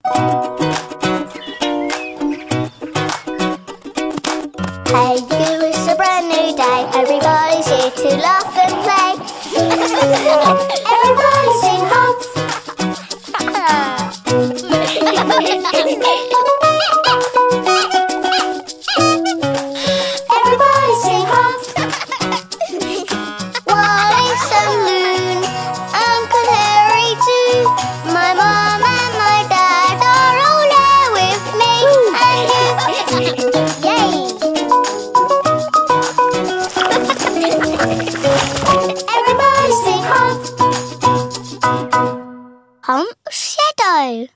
Hey, you, it's a brand new day. Everybody's here to laugh and play. Everybody sing Humf. Everybody sing Humf. Wallace and Loon, Uncle Harry too. My mom and my dad are all there with me. And you, yay! Everybody sing Humf. Humf's shadow.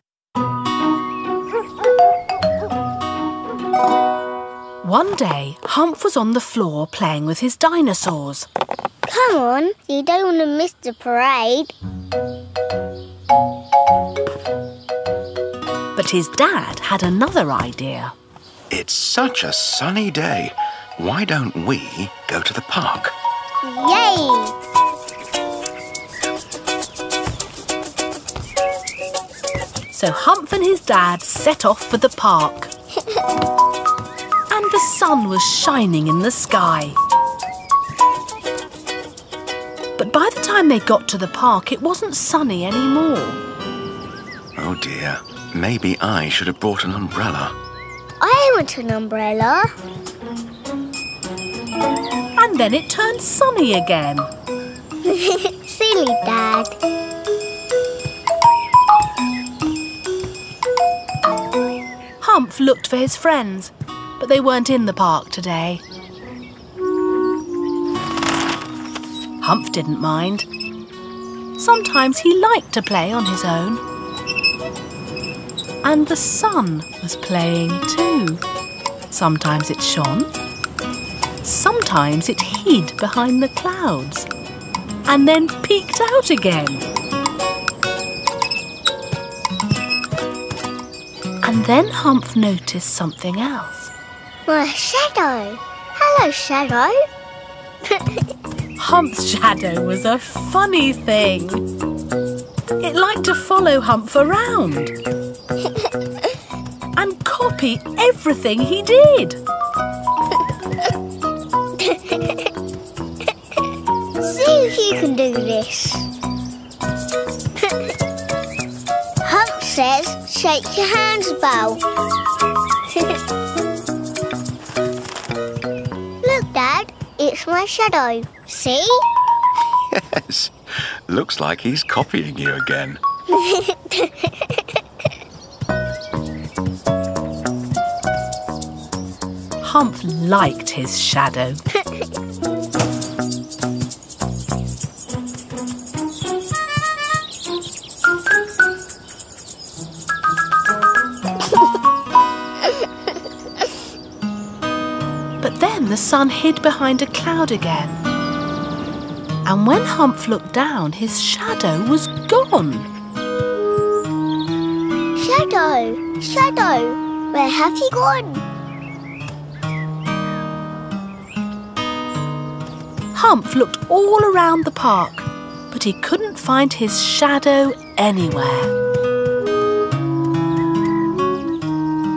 One day, Humf was on the floor playing with his dinosaurs. Come on, you don't want to miss the parade. But his dad had another idea. It's such a sunny day. Why don't we go to the park? Yay! So Humf and his dad set off for the park. And the sun was shining in the sky. But by the time they got to the park, it wasn't sunny anymore. Oh dear, maybe I should have brought an umbrella. I want an umbrella. And then it turned sunny again. Silly Dad. Humf looked for his friends, but they weren't in the park today. Humf didn't mind. Sometimes he liked to play on his own. And the sun was playing too. Sometimes it shone. Sometimes it hid behind the clouds and then peeked out again. And then Humf noticed something else. My shadow. Hello, Shadow. Humf's shadow was a funny thing. It liked to follow Humf around and copy everything he did. See if you can do this. Humf says, shake your hands, Bo. Look, Dad, it's my shadow. See? Yes, looks like he's copying you again. Humf liked his shadow. But then the sun hid behind a cloud again. And when Humf looked down, his shadow was gone. Shadow, Shadow, where have you gone? Humf looked all around the park, but he couldn't find his shadow anywhere.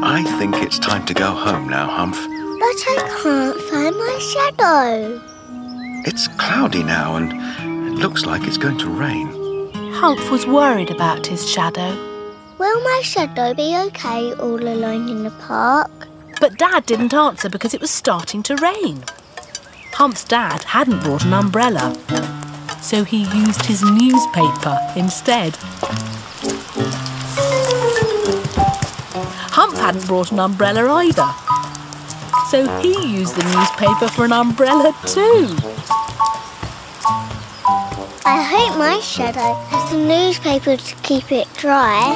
I think it's time to go home now, Humf. But I can't find my shadow. It's cloudy now and it looks like it's going to rain. Humf was worried about his shadow. Will my shadow be okay all alone in the park? But Dad didn't answer because it was starting to rain. Humf's dad hadn't brought an umbrella, so he used his newspaper instead. Humf hadn't brought an umbrella either, so he used the newspaper for an umbrella too. I hope my shadow has the newspaper to keep it dry.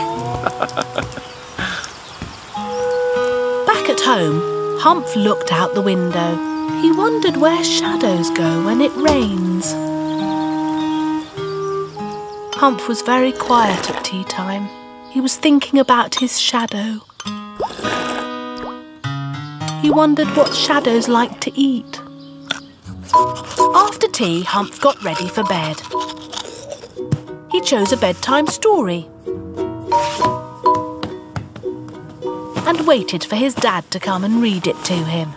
Back at home, Humf looked out the window. He wondered where shadows go when it rains. Humf was very quiet at tea time. He was thinking about his shadow. He wondered what shadows liked to eat. After tea, Humf got ready for bed. He chose a bedtime story. and waited for his dad to come and read it to him.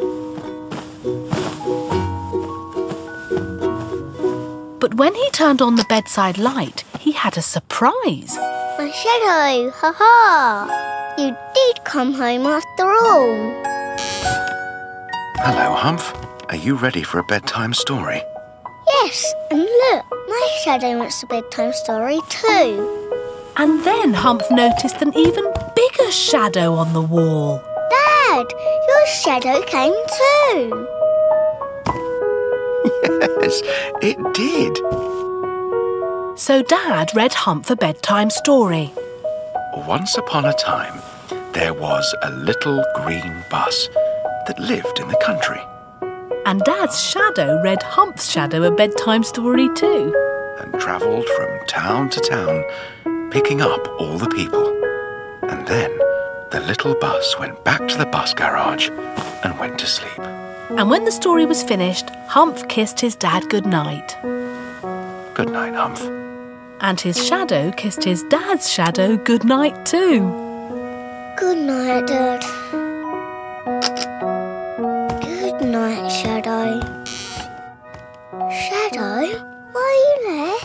But when he turned on the bedside light, he had a surprise. My shadow! Ha-ha! You did come home after all. Hello, Humf. Are you ready for a bedtime story? Yes, and look, my shadow wants a bedtime story too. And then Humf noticed an even bigger shadow on the wall. Dad, your shadow came too. Yes, it did. So Dad read Humf a bedtime story. Once upon a time, there was a little green bus that lived in the country. And Dad's shadow read Humf's shadow a bedtime story too. And travelled from town to town, picking up all the people. And then the little bus went back to the bus garage and went to sleep. And when the story was finished, Humf kissed his dad goodnight. Good night, Humf. And his shadow kissed his dad's shadow goodnight too. Good night, Dad. Good night, Shadow. Shadow, why are you there?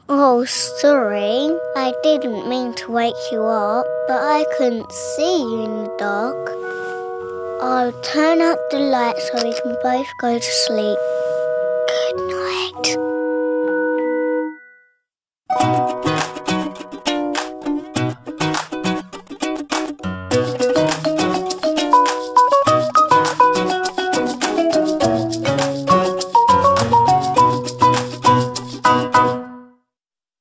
Oh, sorry. I didn't mean to wake you up, but I couldn't see you in the dark. I'll turn up the light so we can both go to sleep. Good night.